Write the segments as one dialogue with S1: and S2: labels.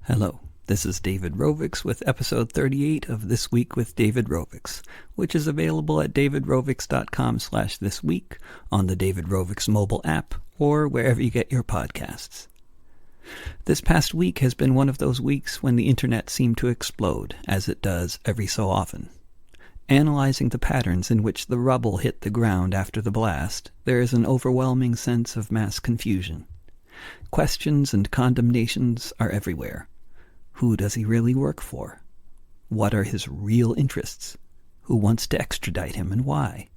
S1: Hello, this is David Rovix with episode 38 of This Week with David Rovix, which is available at davidrovix.com/thisweek, on the David Rovix mobile app, or wherever you get your podcasts. This past week has been one of those weeks when the internet seemed to explode, as it does every so often. Analyzing the patterns in which the rubble hit the ground after the blast, there is an overwhelming sense of mass confusion. Questions and condemnations are everywhere. Who does he really work for? What are his real interests? Who wants to extradite him and why?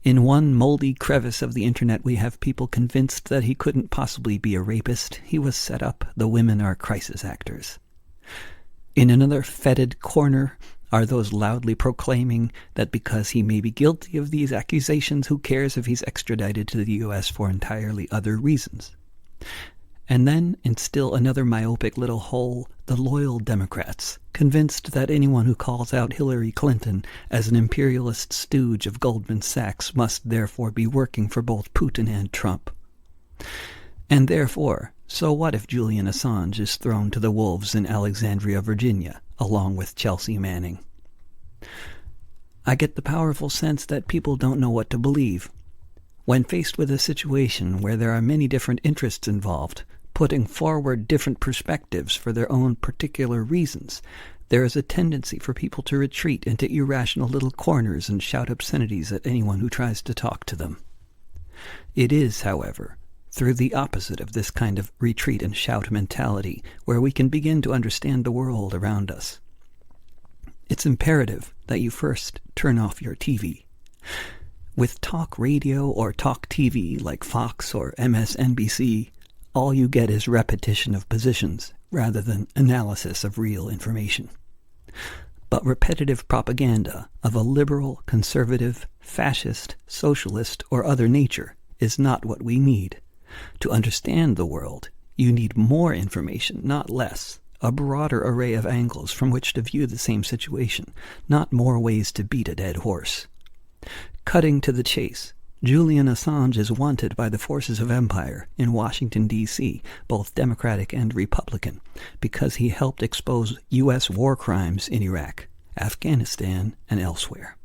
S1: In one moldy crevice of the internet we have people convinced that he couldn't possibly be a rapist. He was set up. The women are crisis actors. In another fetid corner are those loudly proclaiming that because he may be guilty of these accusations, who cares if he's extradited to the U.S. for entirely other reasons? And then, in still another myopic little hole, the loyal Democrats, convinced that anyone who calls out Hillary Clinton as an imperialist stooge of Goldman Sachs must therefore be working for both Putin and Trump. And therefore, so what if Julian Assange is thrown to the wolves in Alexandria, Virginia, along with Chelsea Manning? I get the powerful sense that people don't know what to believe. When faced with a situation where there are many different interests involved, putting forward different perspectives for their own particular reasons, there is a tendency for people to retreat into irrational little corners and shout obscenities at anyone who tries to talk to them. It is, however, through the opposite of this kind of retreat and shout mentality where we can begin to understand the world around us. It's imperative that you first turn off your TV. With talk radio or talk TV like Fox or MSNBC, all you get is repetition of positions rather than analysis of real information. But repetitive propaganda of a liberal, conservative, fascist, socialist, or other nature is not what we need. To understand the world, you need more information, not less, a broader array of angles from which to view the same situation, not more ways to beat a dead horse. Cutting to the chase, Julian Assange is wanted by the forces of empire in Washington, D.C., both Democratic and Republican, because he helped expose U.S. war crimes in Iraq, Afghanistan, and elsewhere.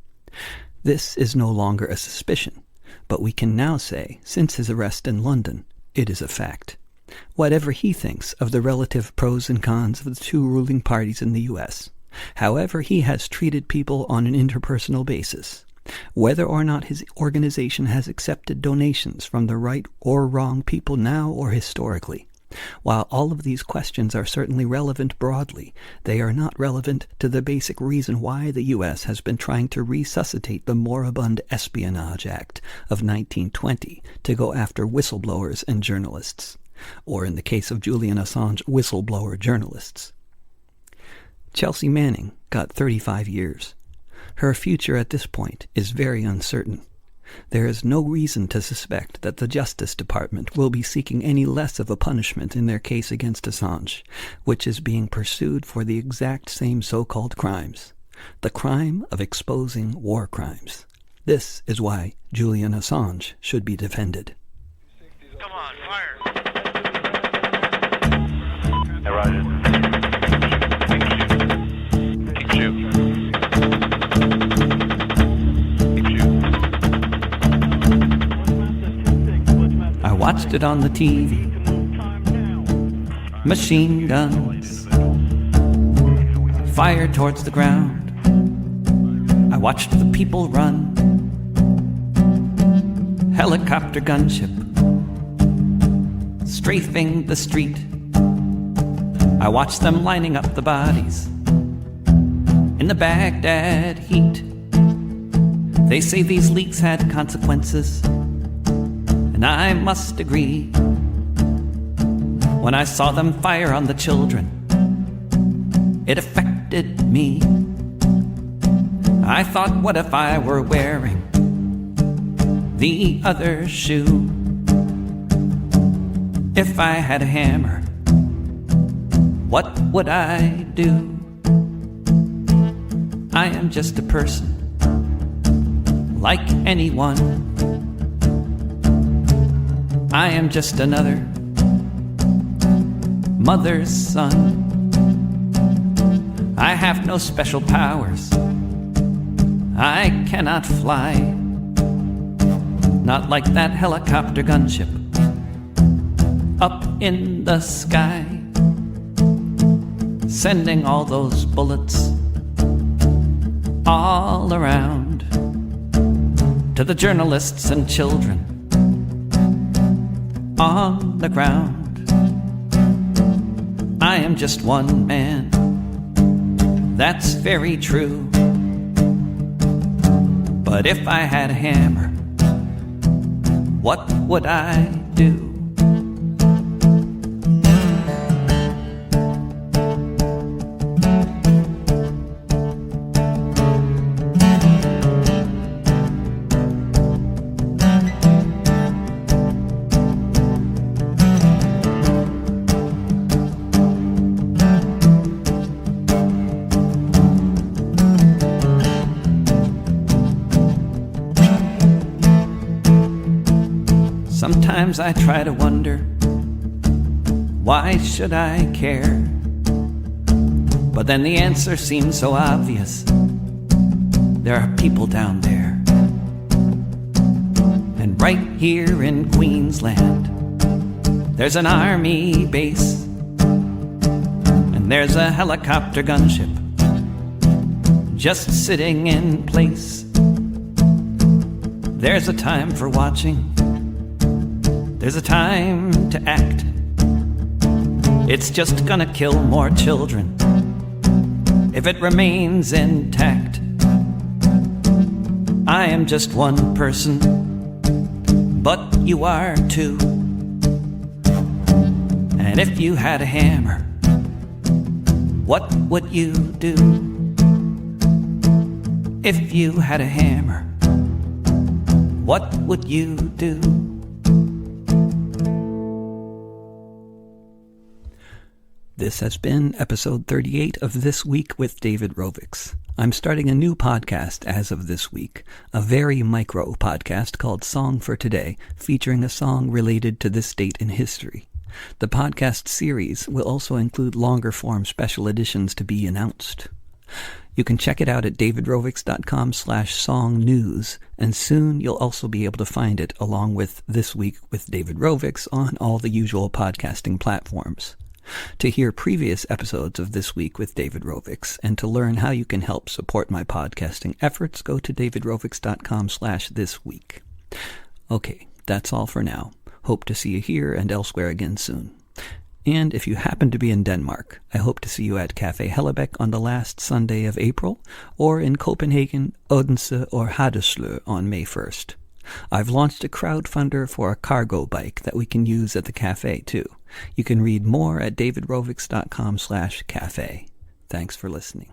S1: This is no longer a suspicion, but we can now say, since his arrest in London, it is a fact. Whatever he thinks of the relative pros and cons of the two ruling parties in the U.S., however he has treated people on an interpersonal basis, whether or not his organization has accepted donations from the right or wrong people now or historically. While all of these questions are certainly relevant broadly, they are not relevant to the basic reason why the U.S. has been trying to resuscitate the moribund Espionage Act of 1920 to go after whistleblowers and journalists, or in the case of Julian Assange, whistleblower journalists. Chelsea Manning got 35 years. Her future at this point is very uncertain. There is no reason to suspect that the Justice Department will be seeking any less of a punishment in their case against Assange, which is being pursued for the exact same so-called crimes. The crime of exposing war crimes. This is why Julian Assange should be defended.
S2: Come on, fire!
S3: Hey, Roger.
S2: Keep shooting.
S1: I watched it on the TV. Machine guns fired towards the ground. I watched the people run. Helicopter gunship strafing the street. I watched them lining up the bodies in the Baghdad heat. They say these leaks had consequences, and I must agree. When I saw them fire on the children, it affected me. I thought, what if I were wearing the other shoe? If I had a hammer, what would I do? I am just a person, like anyone. I am just another mother's son. I have no special powers. I cannot fly, not like that helicopter gunship up in the sky, sending all those bullets all around to the journalists and children on the ground. I am just one man, that's very true. But if I had a hammer, what would I do? Sometimes I try to wonder, why should I care? But then the answer seems so obvious. There are people down there. And right here in Queensland, there's an army base. And there's a helicopter gunship just sitting in place. There's a time for watching. There's a time to act. It's just gonna kill more children if it remains intact. I am just one person, but you are too. And if you had a hammer, what would you do? If you had a hammer, what would you do? This has been episode 38 of This Week with David Rovics. I'm starting a new podcast as of this week, a very micro podcast called Song for Today, featuring a song related to this date in history. The podcast series will also include longer form special editions to be announced. You can check it out at davidrovics.com/songnews, and soon you'll also be able to find it along with This Week with David Rovics on all the usual podcasting platforms. To hear previous episodes of This Week with David Rovics and to learn how you can help support my podcasting efforts, go to davidrovics.com/thisweek. Okay, that's all for now. Hope to see you here and elsewhere again soon. And if you happen to be in Denmark, I hope to see you at Café Hellebeck on the last Sunday of April, or in Copenhagen, Odense, or Haderslev on May 1st. I've launched a crowdfunder for a cargo bike that we can use at the cafe too. You can read more at davidrovics.com/cafe. Thanks for listening.